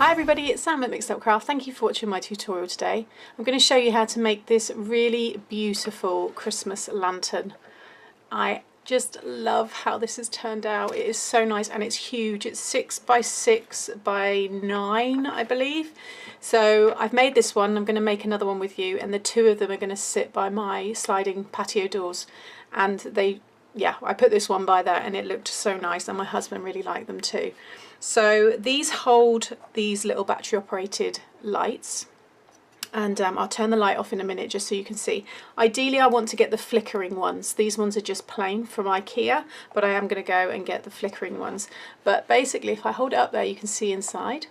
Hi everybody, it's Sam at Mixed Up Craft. Thank you for watching my tutorial today. I'm going to show you how to make this really beautiful Christmas lantern. I just love how this has turned out. It is so nice and it's huge. It's 6 by 6 by 9, I believe. So I've made this one. I'm going to make another one with you, and the two of them are going to sit by my sliding patio doors. And I put this one by there and it looked so nice, and my husband really liked them too. So these hold these little battery operated lights, and I'll turn the light off in a minute just so you can see. Ideally I want to get the flickering ones. These ones are just plain from IKEA, but I am going to go and get the flickering ones. But basically if I hold it up there you can see inside,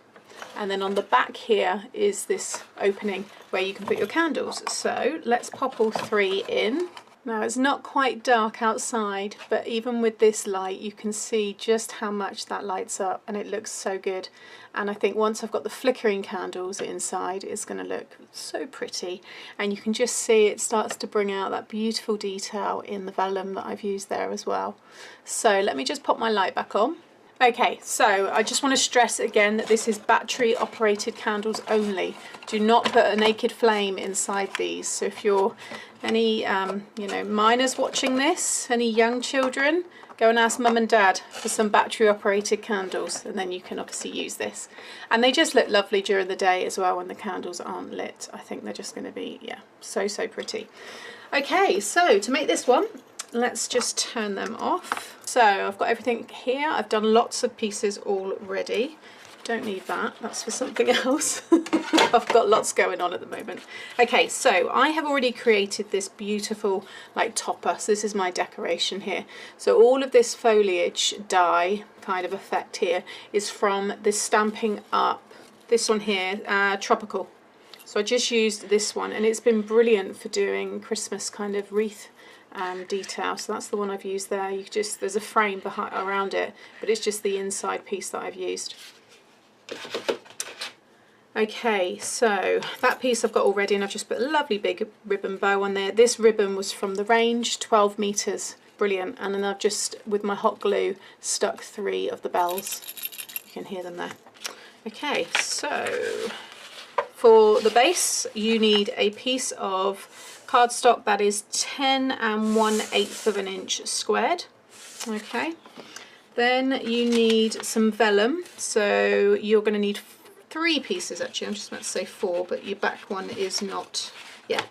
and then on the back here is this opening where you can put your candles. So let's pop all three in. Now it's not quite dark outside, but even with this light you can see just how much that lights up, and it looks so good. And I think once I've got the flickering candles inside, it's going to look so pretty, and you can just see it starts to bring out that beautiful detail in the vellum that I've used there as well. So let me just pop my light back on. Okay, so I just want to stress again that this is battery operated candles only. Do not put a naked flame inside these. So if you're any minors watching this, any young children, go and ask mum and dad for some battery operated candles, and then you can obviously use this. And they just look lovely during the day as well when the candles aren't lit. I think they're just going to be, so pretty. Okay, so to make this one, let's just turn them off. So I've got everything here. I've done lots of pieces already. Don't need that, that's for something else. I've got lots going on at the moment. Okay, so I have already created this beautiful topper. So this is my decoration here. So all of this foliage dye kind of effect here is from this Stampin' Up, this one here, Tropical. So I just used this one, and it's been brilliant for doing Christmas kind of wreath detail. So that's the one I've used there. There's a frame around it, but it's just the inside piece that I've used. Okay, so that piece I've got already, and I've just put a lovely big ribbon bow on there. This ribbon was from the range, 12 meters, brilliant. And then I've just, with my hot glue, stuck 3 of the bells. You can hear them there. Okay, so for the base you need a piece of cardstock that is 10 1/8 of an inch squared. Okay, then you need some vellum, so you're going to need 3 pieces actually. I'm just about to say 4, but your back one is not,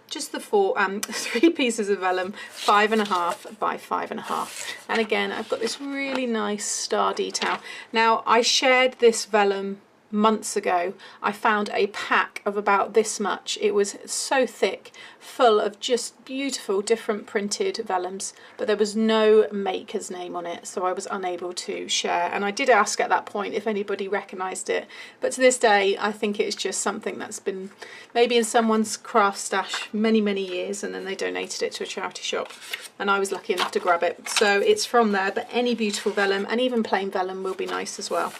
just the 3 pieces of vellum, 5.5 by 5.5. And again I've got this really nice star detail. Now I shared this vellum months ago. I found a pack of about this much. It was so thick, full of just beautiful different printed vellums, but there was no maker's name on it, so I was unable to share. And I did ask at that point if anybody recognised it, but to this day I think it's just something that's been maybe in someone's craft stash many years, and then they donated it to a charity shop and I was lucky enough to grab it. So it's from there, but any beautiful vellum and even plain vellum will be nice as well.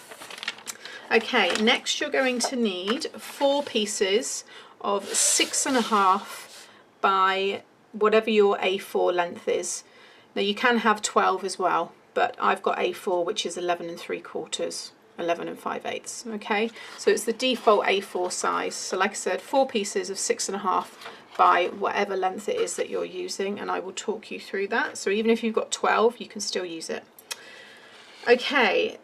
Okay, next you're going to need 4 pieces of 6.5 by whatever your A4 length is. Now you can have 12 as well, but I've got A4, which is 11 3/4, 11 5/8. Okay, so it's the default A4 size. So like I said, 4 pieces of 6.5 by whatever length it is that you're using, and I will talk you through that. So even if you've got 12, you can still use it. Okay,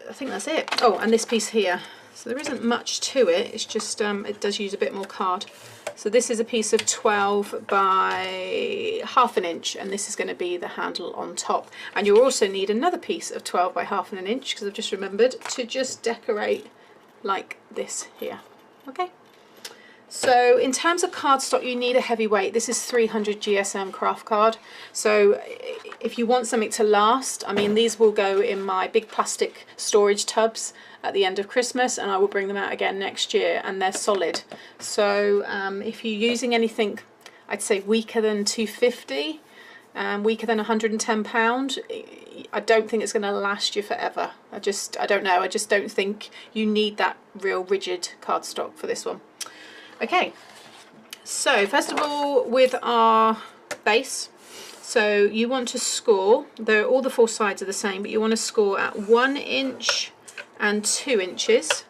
I think that's it. Oh, and this piece here. So there isn't much to it. It's just it does use a bit more card. So this is a piece of 12 by 1/2 inch, and this is going to be the handle on top. And you'll also need another piece of 12 by 1/2 inch, because I've just remembered to just decorate like this here. Okay. So in terms of cardstock, you need a heavyweight. This is 300 GSM craft card. So if you want something to last, I mean, these will go in my big plastic storage tubs at the end of Christmas, and I will bring them out again next year, and they're solid. So if you're using anything, I'd say weaker than 250, weaker than 110 pound, I don't think it's going to last you forever. I don't know. I just don't think you need that real rigid cardstock for this one. Okay, so first of all, with our base, so you want to score, all the 4 sides are the same, but you want to score at 1 inch and 2 inches,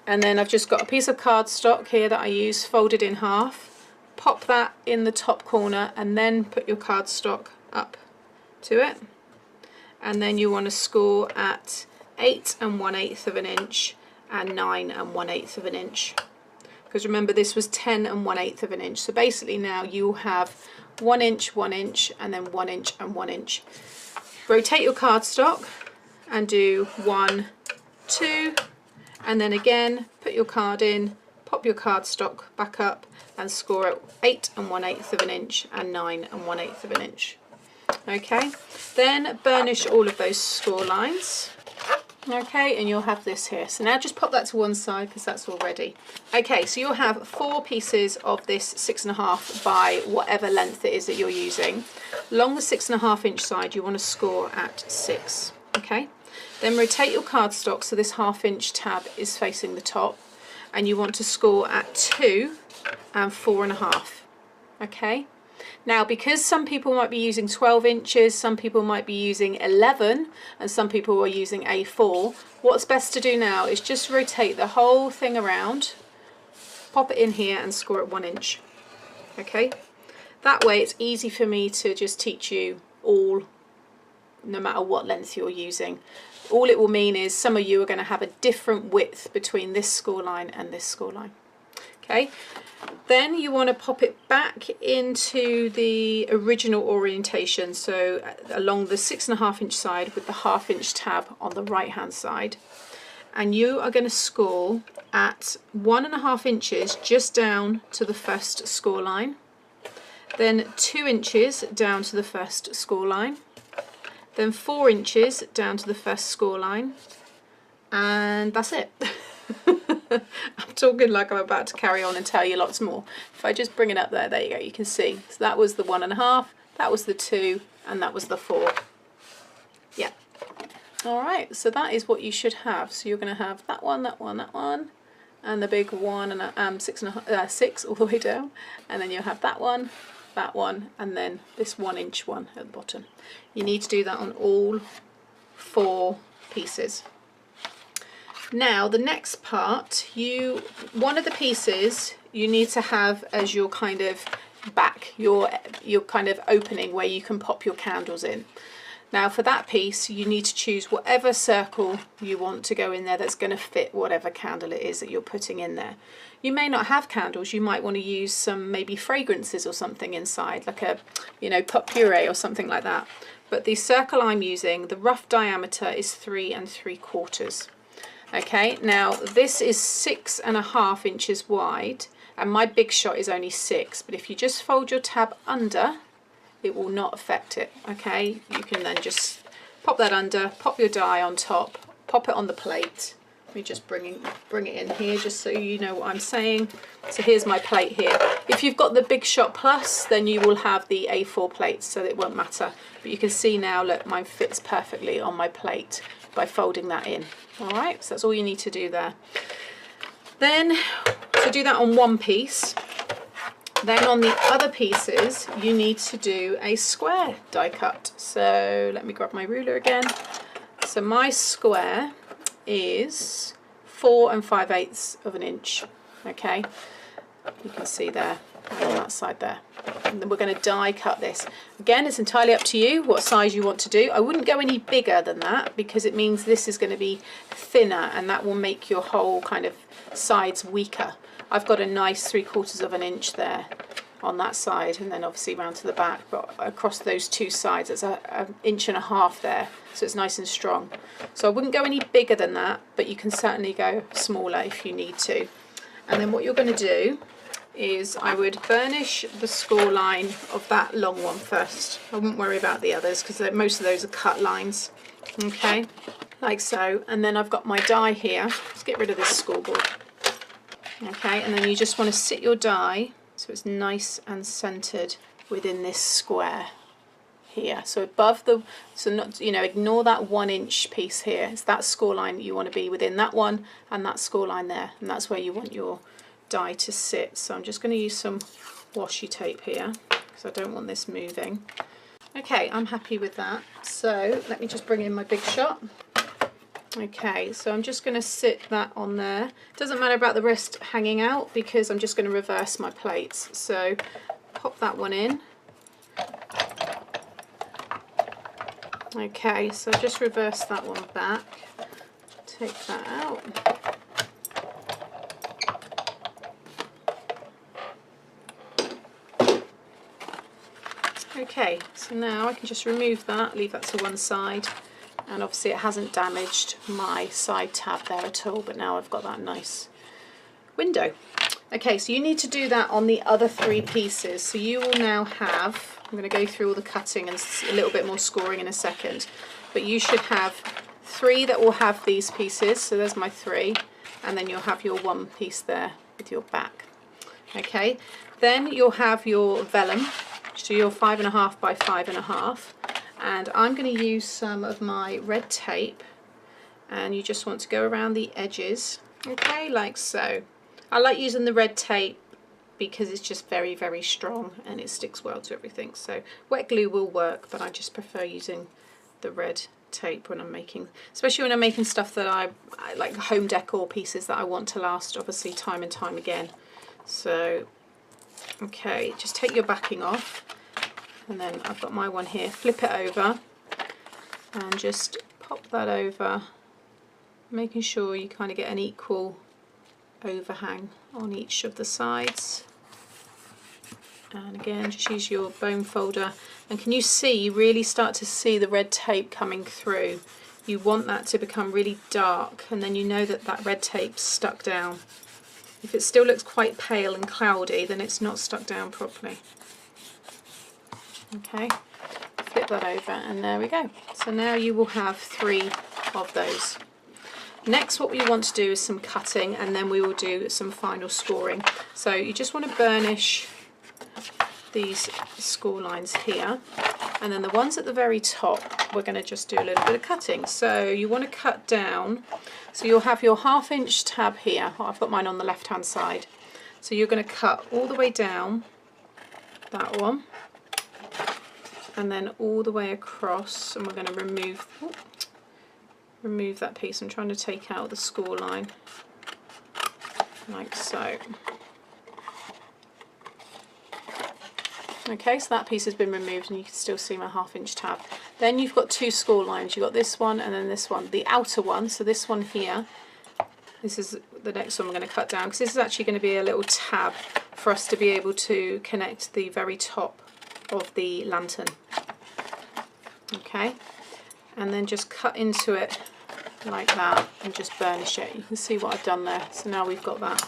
And then I've just got a piece of cardstock here that I use folded in half. Pop that in the top corner and then put your cardstock up to it. And then you want to score at 8 1/8 of an inch and 9 1/8 of an inch. Because remember, this was 10 1/8 of an inch. So basically now you have 1 inch, 1 inch, and then 1 inch and 1 inch. Rotate your cardstock and do 1, 2, and then again put your card in, pop your cardstock back up and score at 8 1/8 of an inch and 9 1/8 of an inch. Okay, then burnish all of those score lines. Okay, and you'll have this here. So now just pop that to one side because that's all ready. Okay, so you'll have 4 pieces of this 6.5 by whatever length it is that you're using. Along the 6.5 inch side, you want to score at 6. Okay, then rotate your cardstock so this 1/2 inch tab is facing the top, and you want to score at 2 and 4.5. Okay. Now, because some people might be using 12 inches, some people might be using 11, and some people are using A4, what's best to do now is just rotate the whole thing around, pop it in here and score at 1 inch. Okay, that way it's easy for me to just teach you all, no matter what length you're using. All it will mean is some of you are going to have a different width between this score line and this score line. Okay. Then you want to pop it back into the original orientation, so along the 6.5 inch side with the 1/2 inch tab on the right hand side, and you are going to score at 1.5 inches just down to the first score line, then 2 inches down to the first score line, then 4 inches down to the first score line, and that's it. I'm talking like I'm about to carry on and tell you lots more. If I just bring it up there, there you go, you can see. So that was the 1.5, that was the 2, and that was the 4. Yeah. All right, so that is what you should have. So you're going to have that one, that one, that one, and the big 1 and 6 all the way down. And then you'll have that one, and then this 1 inch one at the bottom. You need to do that on all 4 pieces. Now the next part, one of the pieces you need to have as your kind of back, your kind of opening where you can pop your candles in. Now for that piece you need to choose whatever circle you want to go in there that's going to fit whatever candle it is that you're putting in there. You may not have candles, you might want to use some maybe fragrances or something inside, like a pot puree or something like that. But the circle I'm using, the rough diameter is 3 3/4. Okay, now this is 6.5 inches wide, and my big shot is only 6, but if you just fold your tab under, it will not affect it. Okay, you can then just pop that under, pop your die on top, pop it on the plate. Let me just bring it in here just so you know what I'm saying. So here's my plate here. If you've got the Big Shot Plus, then you will have the A4 plates, so it won't matter. But you can see now, look, mine fits perfectly on my plate by folding that in. All right, so that's all you need to do there. Then to do that on one piece, then on the other pieces you need to do a square die cut. So let me grab my ruler again. So my square is 4 5/8 of an inch. Okay, you can see there on that side there. And then we're going to die cut this. Again, it's entirely up to you what size you want to do. I wouldn't go any bigger than that because it means this is going to be thinner and that will make your whole kind of sides weaker. I've got a nice 3/4 of an inch there on that side, and then obviously round to the back, but across those 2 sides it's an inch and a half there, so it's nice and strong. So I wouldn't go any bigger than that, but you can certainly go smaller if you need to. And then what you're going to do is I would burnish the score line of that long one first. I wouldn't worry about the others because most of those are cut lines. Okay, like so. And then I've got my die here. Let's get rid of this scoreboard. Okay, and then you just want to sit your die so it's nice and centered within this square here. So above the, so not, ignore that 1 inch piece here. It's that score line you want to be within, that one and that score line there, and that's where you want your die to sit. So I'm just going to use some washi tape here because I don't want this moving. Okay, I'm happy with that. So let me just bring in my Big Shot. Okay, so I'm just going to sit that on there. Doesn't matter about the rest hanging out because I'm just going to reverse my plates. So pop that one in. Okay, so just reverse that one back. Take that out. Okay, so now I can just remove that, leave that to one side, and obviously it hasn't damaged my side tab there at all, but now I've got that nice window. Okay, so you need to do that on the other 3 pieces. So you will now have, I'm going to go through all the cutting and a little bit more scoring in a second, but you should have 3 that will have these pieces. So there's my 3, and then you'll have your 1 piece there with your back. Okay, then you'll have your vellum, so your 5.5 by 5.5, and I'm going to use some of my red tape, and you just want to go around the edges, okay, like so. I like using the red tape because it's just very, very strong and it sticks well to everything. So wet glue will work, but I just prefer using the red tape when I'm making, especially when I'm making stuff that I like home decor pieces that I want to last obviously time and time again. So okay, just take your backing off, and then I've got my one here, flip it over and just pop that over, making sure you kind of get an equal overhang on each of the sides. And again, just use your bone folder, and can you see, you really start to see the red tape coming through. You want that to become really dark, and then you know that that red tape's stuck down. If it still looks quite pale and cloudy, then it's not stuck down properly. Okay, flip that over, and there we go. So now you will have 3 of those. Next, what we want to do is some cutting, and then we will do some final scoring. So you just want to burnish these score lines here, and then the ones at the very top, we're going to just do a little bit of cutting. So you want to cut down, so you'll have your 1/2 inch tab here. I've got mine on the left hand side. So you're going to cut all the way down that one, and then all the way across, and we're going to remove that piece. I'm trying to take out the score line, like so. Okay, so that piece has been removed, and you can still see my 1/2 inch tab. Then you've got 2 score lines. You've got this one and then this one. The outer one, so this one here, this is the next one I'm going to cut down, because this is actually going to be a little tab for us to be able to connect the very top of the lantern. Okay, and then just cut into it like that and just burnish it. You can see what I've done there. So now we've got that.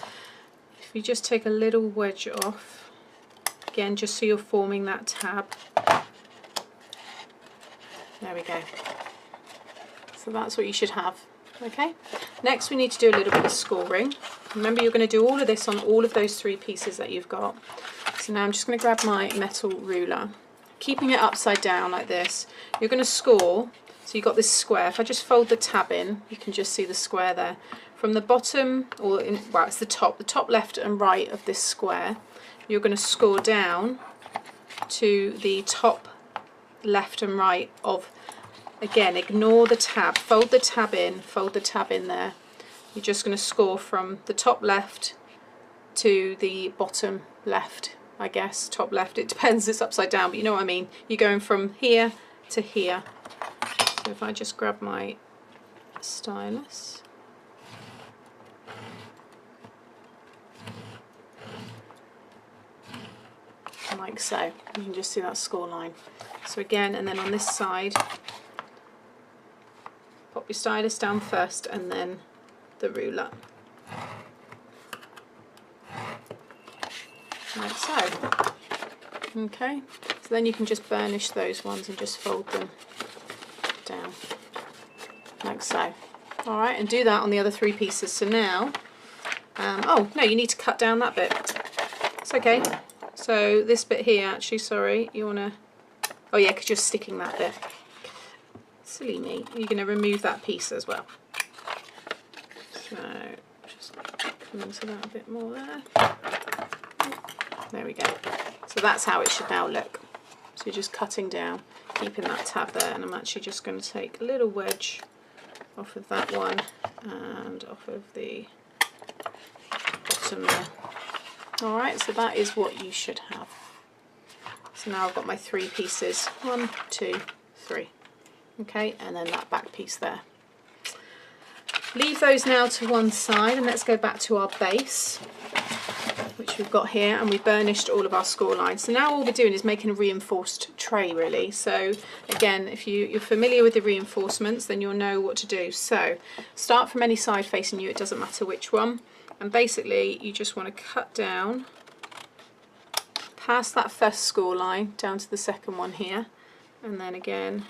If you just take a little wedge off, again, just so you're forming that tab. There we go. So that's what you should have. Okay, next we need to do a little bit of scoring. Remember, you're going to do all of this on all of those 3 pieces that you've got. So now I'm just going to grab my metal ruler, keeping it upside down like this. You're going to score. So you've got this square. If I just fold the tab in, you can just see the square there. From the bottom, or well, it's the top left and right of this square, you're going to score down to the top left and right of, again, ignore the tab, fold the tab in there. You're just going to score from the top left to the bottom left, I guess, top left, it depends, it's upside down, but you know what I mean. You're going from here to here. So if I just grab my stylus, like so, you can just see that score line. So again, and then on this side, pop your stylus down first and then the ruler, like so. Okay, so then you can just burnish those ones and just fold them down like so. All right, and do that on the other 3 pieces. So now, oh no, you need to cut down that bit. It's okay. So this bit here, actually, sorry, you want to, oh yeah, because you're sticking that bit. Silly me. You're going to remove that piece as well. So just come into that a bit more there. There we go. So that's how it should now look. So you're just cutting down, keeping that tab there, and I'm actually just going to take a little wedge off of that one and off of the bottom there. Alright, so that is what you should have. So now I've got my 3 pieces, 1, 2, 3. Okay, and then that back piece there. Leave those now to one side and let's go back to our base, which we've got here, and we burnished all of our score lines. So now all we're doing is making a reinforced tray really. So again, if you're familiar with the reinforcements, then you'll know what to do. So start from any side facing you, it doesn't matter which one. And basically you just want to cut down past that first score line down to the second one here, and then again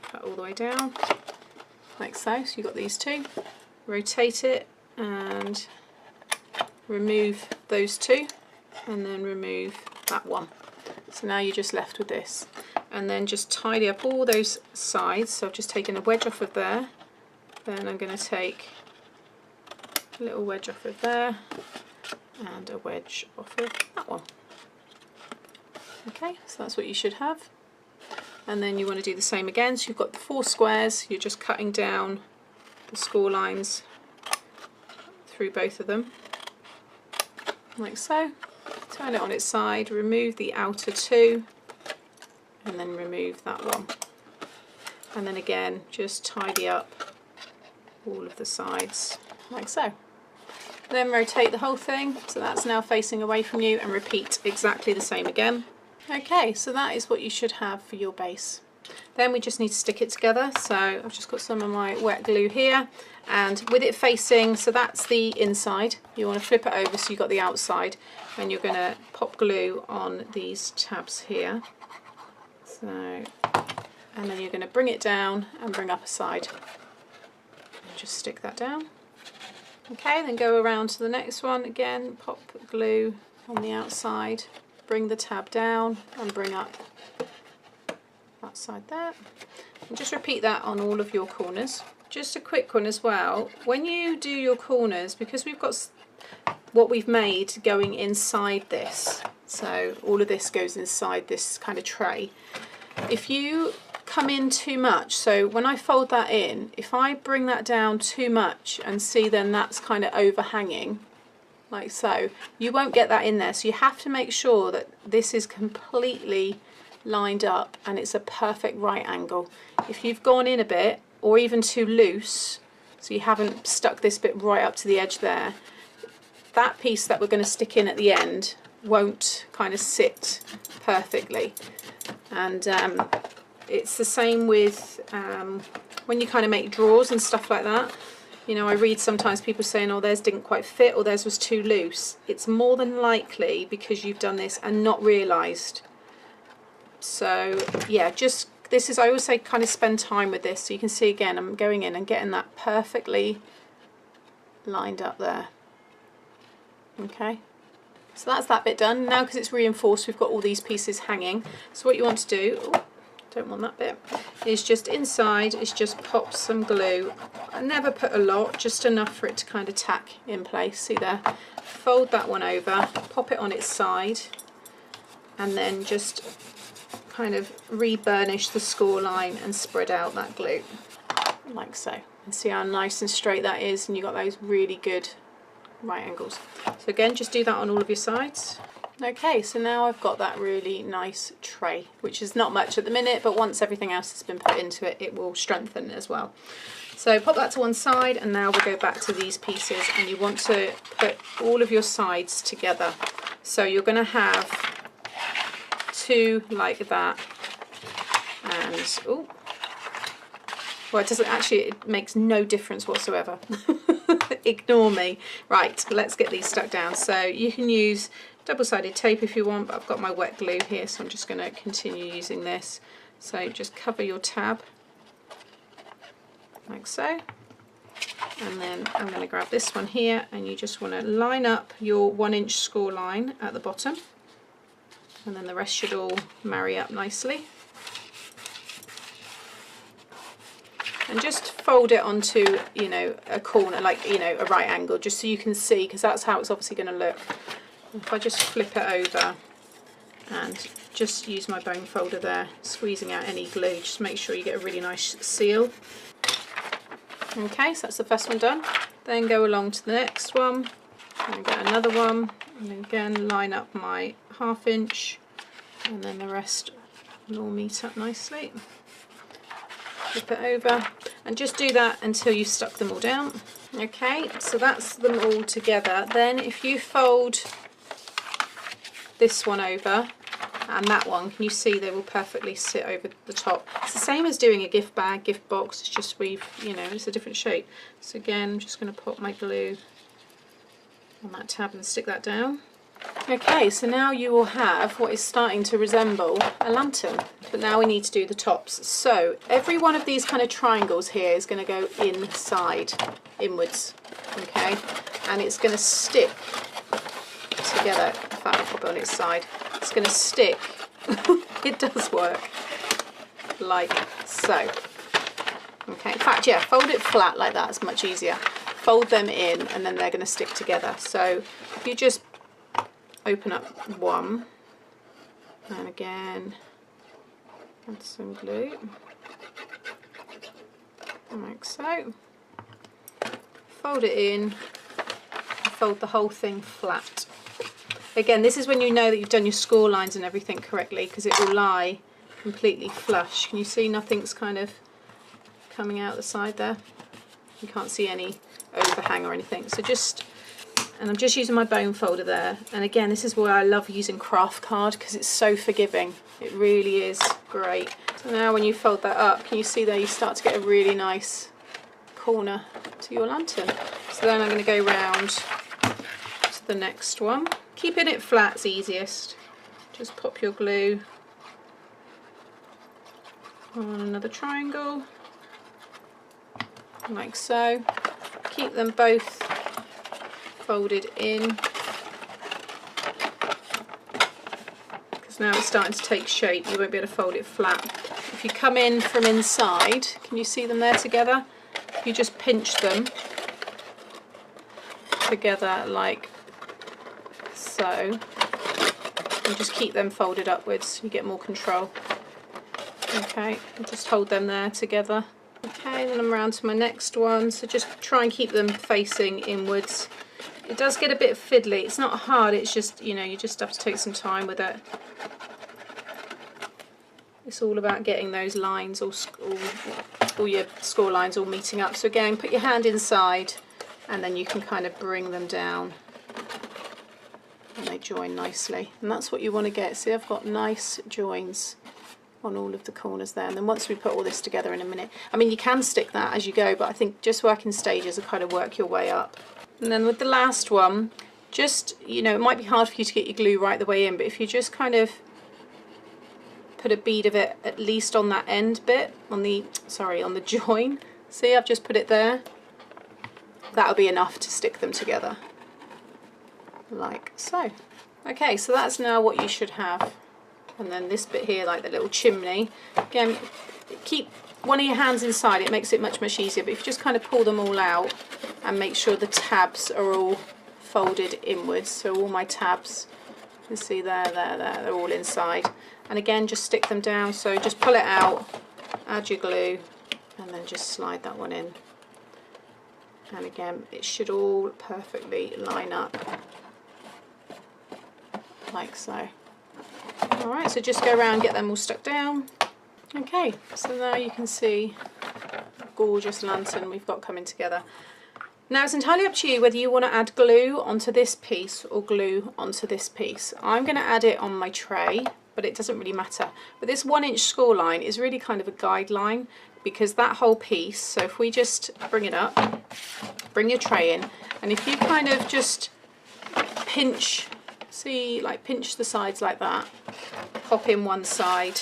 cut all the way down like so. So you've got these 2, rotate it and remove those 2 and then remove that one. So now you're just left with this, and then just tidy up all those sides. So I've just taken a wedge off of there, then I'm going to take a little wedge off of there and a wedge off of that one. Okay, so that's what you should have. And then you want to do the same again. So you've got the 4 squares, you're just cutting down the score lines through both of them like so. Turn it on its side, remove the outer 2 and then remove that one, and then again just tidy up all of the sides like so. Then rotate the whole thing so that's now facing away from you, and repeat exactly the same again. Okay, so that is what you should have for your base. Then we just need to stick it together. So I've just got some of my wet glue here, and with it facing, so that's the inside, you want to flip it over so you've got the outside, and you're going to pop glue on these tabs here. So, and then you're going to bring it down and bring up a side and just stick that down. Okay, then go around to the next one again, pop glue on the outside, bring the tab down and bring up that side there, and just repeat that on all of your corners. Just a quick one as well, when you do your corners, because we've got what we've made going inside this, so all of this goes inside this kind of tray, if you come in too much, so when I fold that in, if I bring that down too much and see then that's kind of overhanging like so, you won't get that in there. So you have to make sure that this is completely lined up and it's a perfect right angle. If you've gone in a bit or even too loose, so you haven't stuck this bit right up to the edge there, that piece that we're going to stick in at the end won't kind of sit perfectly. And it's the same with when you kind of make drawers and stuff like that. You know, I read sometimes people saying, oh, theirs didn't quite fit or theirs was too loose. It's more than likely because you've done this and not realised. So yeah, just this is, I always say, kind of spend time with this. So you can see again, I'm going in and getting that perfectly lined up there. Okay, so that's that bit done. Now because it's reinforced, we've got all these pieces hanging. So what you want to do, oh, don't want that bit, is just inside is just pop some glue. I never put a lot, just enough for it to kind of tack in place. See there? Fold that one over, pop it on its side, and then just kind of re-burnish the score line and spread out that glue like so. And see how nice and straight that is, and you've got those really good right angles. So again, just do that on all of your sides. Okay, so now I've got that really nice tray, which is not much at the minute, but once everything else has been put into it, it will strengthen as well. So pop that to one side, and now we'll go back to these pieces, and you want to put all of your sides together. So you're going to have 2 like that, and oh, well, it doesn't actually, it makes no difference whatsoever. Ignore me. Right, let's get these stuck down. So you can use double-sided tape if you want, but I've got my wet glue here, so I'm just going to continue using this. So just cover your tab like so, and then I'm going to grab this one here, and you just want to line up your 1-inch score line at the bottom, and then the rest should all marry up nicely. And just fold it onto, you know, a corner, like, you know, a right angle, just so you can see, because that's how it's obviously going to look. If I just flip it over and just use my bone folder there, squeezing out any glue, just make sure you get a really nice seal. Okay, so that's the first one done. Then go along to the next one, and get another one, and again line up my 1/2 inch, and then the rest will all meet up nicely. Flip it over, and just do that until you've stuck them all down. Okay, so that's them all together. Then if you fold this one over and that one, can you see they will perfectly sit over the top? It's the same as doing a gift bag, gift box, it's just it's a different shape. So again, I'm just going to put my glue on that tab and stick that down. Okay, so now you will have what is starting to resemble a lantern, but now we need to do the tops. So every one of these kind of triangles here is going to go inside, inwards, okay, and it's going to stick together. In fact, I'll put it on its side. It's going to stick. It does work, like so. Okay, in fact, yeah, fold it flat like that, it's much easier. Fold them in and then they're going to stick together. So if you just open up one, and again add some glue like so, fold it in, and fold the whole thing flat. Again, this is when you know that you've done your score lines and everything correctly, because it will lie completely flush. Can you see nothing's kind of coming out the side there? You can't see any overhang or anything. So and I'm just using my bone folder there, and again this is why I love using craft card, because it's so forgiving. It really is great. So now when you fold that up, can you see there you start to get a really nice corner to your lantern. So then I'm going to go round to the next one. Keeping it flat's easiest. Just pop your glue on another triangle like so. Keep them both folded in, because now it's starting to take shape. You won't be able to fold it flat. If you come in from inside, can you see them there together? You just pinch them together like so, and just keep them folded upwards. You get more control. Okay, and just hold them there together. Okay, then I'm around to my next one. So just try and keep them facing inwards. It does get a bit fiddly. It's not hard, it's just, you just have to take some time with it. It's all about getting those lines, all your score lines all meeting up. So again, put your hand inside and then you can kind of bring them down and they join nicely. And that's what you want to get. See, I've got nice joins on all of the corners there. And then once we put all this together in a minute, I mean, you can stick that as you go, but I think just work in stages and kind of work your way up. And then with the last one, just, it might be hard for you to get your glue right the way in, but if you just kind of put a bead of it at least on that end bit, on the join. See, I've just put it there. That'll be enough to stick them together, like so. Okay, so that's now what you should have. And then this bit here, like the little chimney, again, keep one of your hands inside, it makes it much easier, but if you just kind of pull them all out and make sure the tabs are all folded inwards, so all my tabs, you can see there, they're all inside. And again, just stick them down, so just pull it out, add your glue, and then just slide that one in. And again, it should all perfectly line up, like so. Alright, so just go around, get them all stuck down. Okay, so now you can see a gorgeous lantern we've got coming together. Now it's entirely up to you whether you want to add glue onto this piece or glue onto this piece. I'm going to add it on my tray, but it doesn't really matter. But this 1 inch score line is really kind of a guideline, because that whole piece, so if we just bring it up, bring your tray in, and if you kind of just pinch, see, like pinch the sides like that, pop in one side,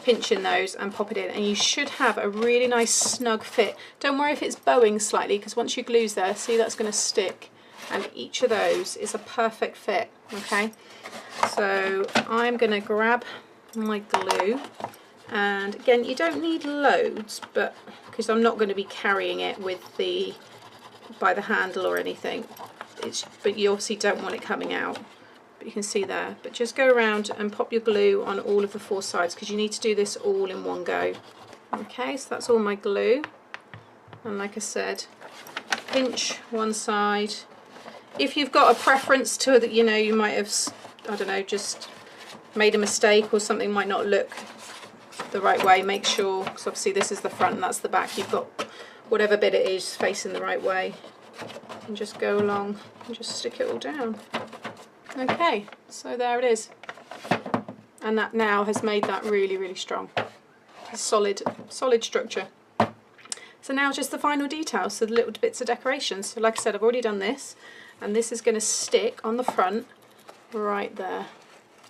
pinch in those and pop it in, and you should have a really nice snug fit. Don't worry if it's bowing slightly, because once your glue's there, see, that's going to stick, and each of those is a perfect fit. Okay, so I'm going to grab my glue, and again, you don't need loads, but because I'm not going to be carrying it with by the handle or anything, but you obviously don't want it coming out. But you can see there, but just go around and pop your glue on all of the 4 sides, because you need to do this all in one go. Okay, so that's all my glue, and like I said, pinch one side. If you've got a preference to that, you know, you might have, I don't know, just made a mistake or something might not look the right way, make sure, because obviously this is the front and that's the back, you've got whatever bit it is facing the right way, and just go along and just stick it all down. Okay, so there it is, and that now has made that really, really strong. A solid structure. So now just the final details, so the little bits of decoration. So like I said, I've already done this, and this is going to stick on the front right there.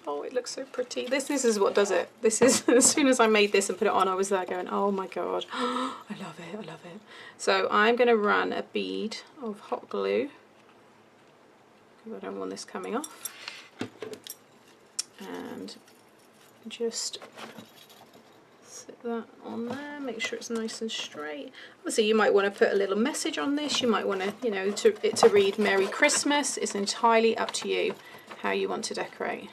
Oh, it looks so pretty. This is what does it. This is, as soon as I made this and put it on, I was there going, oh my god, I love it, I love it. So I'm going to run a bead of hot glue, because I don't want this coming off, and just sit that on there, make sure it's nice and straight. Obviously you might want to put a little message on this, you might want to, you know, to read Merry Christmas. It's entirely up to you how you want to decorate.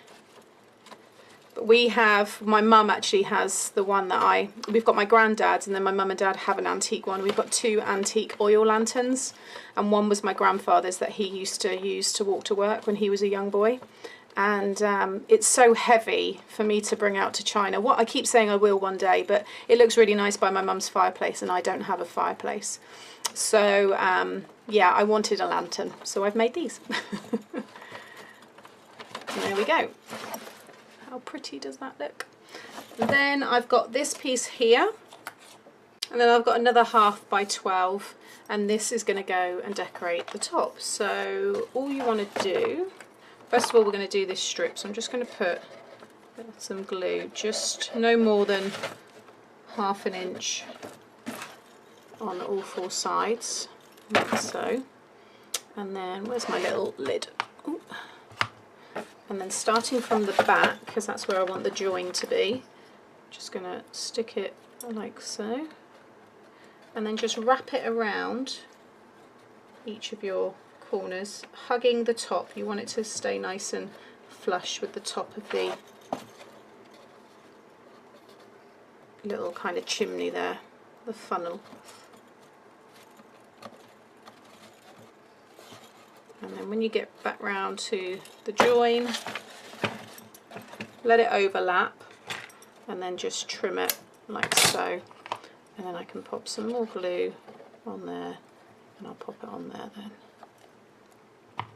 But we have, my mum actually has the one that we've got my granddad's, and then my mum and dad have an antique one. We've got 2 antique oil lanterns, and one was my grandfather's that he used to use to walk to work when he was a young boy. And it's so heavy for me to bring out to China. What I keep saying I will one day, but it looks really nice by my mum's fireplace, and I don't have a fireplace. So yeah, I wanted a lantern, so I've made these. There we go. How pretty does that look? Then I've got this piece here, and then I've got another 1/2 by 12, and this is going to go and decorate the top. So all you want to do, first of all, we're going to do this strip. So I'm just going to put some glue, just no more than 1/2 inch on all 4 sides, like so. And then where's my little lid? Ooh. And then starting from the back, because that's where I want the join to be, just going to stick it like so, and then just wrap it around each of your corners, hugging the top. You want it to stay nice and flush with the top of the little kind of chimney there, the funnel. And then when you get back round to the join, let it overlap, and then just trim it like so. And then I can pop some more glue on there, and I'll pop it on there then.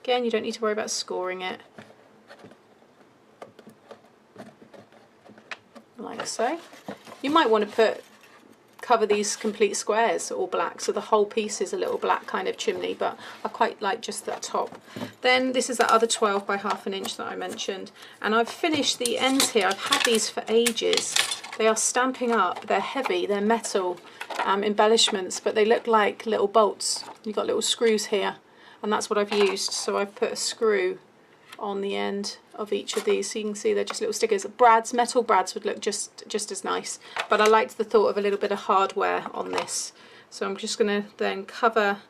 Again, you don't need to worry about scoring it. Like so. You might want to cover these complete squares all black, so the whole piece is a little black kind of chimney, but I quite like just that top. Then this is that other 12 by 1/2 inch that I mentioned, and I've finished the ends here. I've had these for ages. They are stamping up, they're heavy, they're metal embellishments, but they look like little bolts. You've got little screws here, and that's what I've used. So I've put a screw on the end of each of these, so you can see they're just little stickers. Metal brads would look just as nice, but I liked the thought of a little bit of hardware on this. So I'm just going to then cover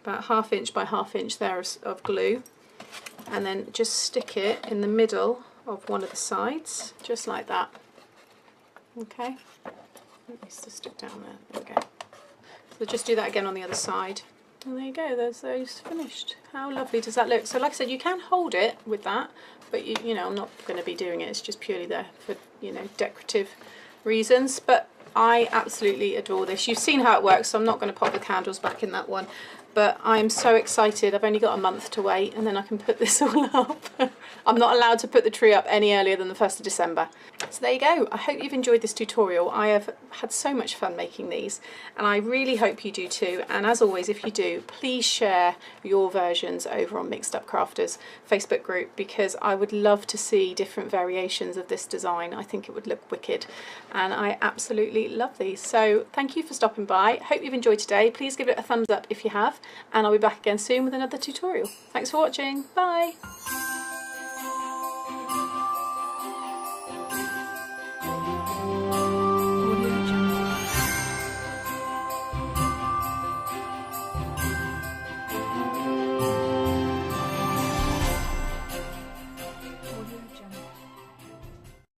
about 1/2 inch by 1/2 inch there of glue, and then just stick it in the middle of one of the sides, just like that. Okay, it needs to stick down there. There we go. So just do that again on the other side. And there you go, there's those finished. How lovely does that look? So like I said, you can hold it with that, but you know, I'm not going to be doing it. It's just purely there for, you know, decorative reasons. But I absolutely adore this. You've seen how it works, so I'm not going to pop the candles back in that one. But I'm so excited. I've only got a month to wait, and then I can put this all up. I'm not allowed to put the tree up any earlier than the 1st of December. So there you go. I hope you've enjoyed this tutorial. I have had so much fun making these, and I really hope you do too. And as always, if you do, please share your versions over on Mixed Up Crafters Facebook group, because I would love to see different variations of this design. I think it would look wicked, and I absolutely love these. So thank you for stopping by. Hope you've enjoyed today. Please give it a thumbs up if you have, and I'll be back again soon with another tutorial. Thanks for watching. Bye.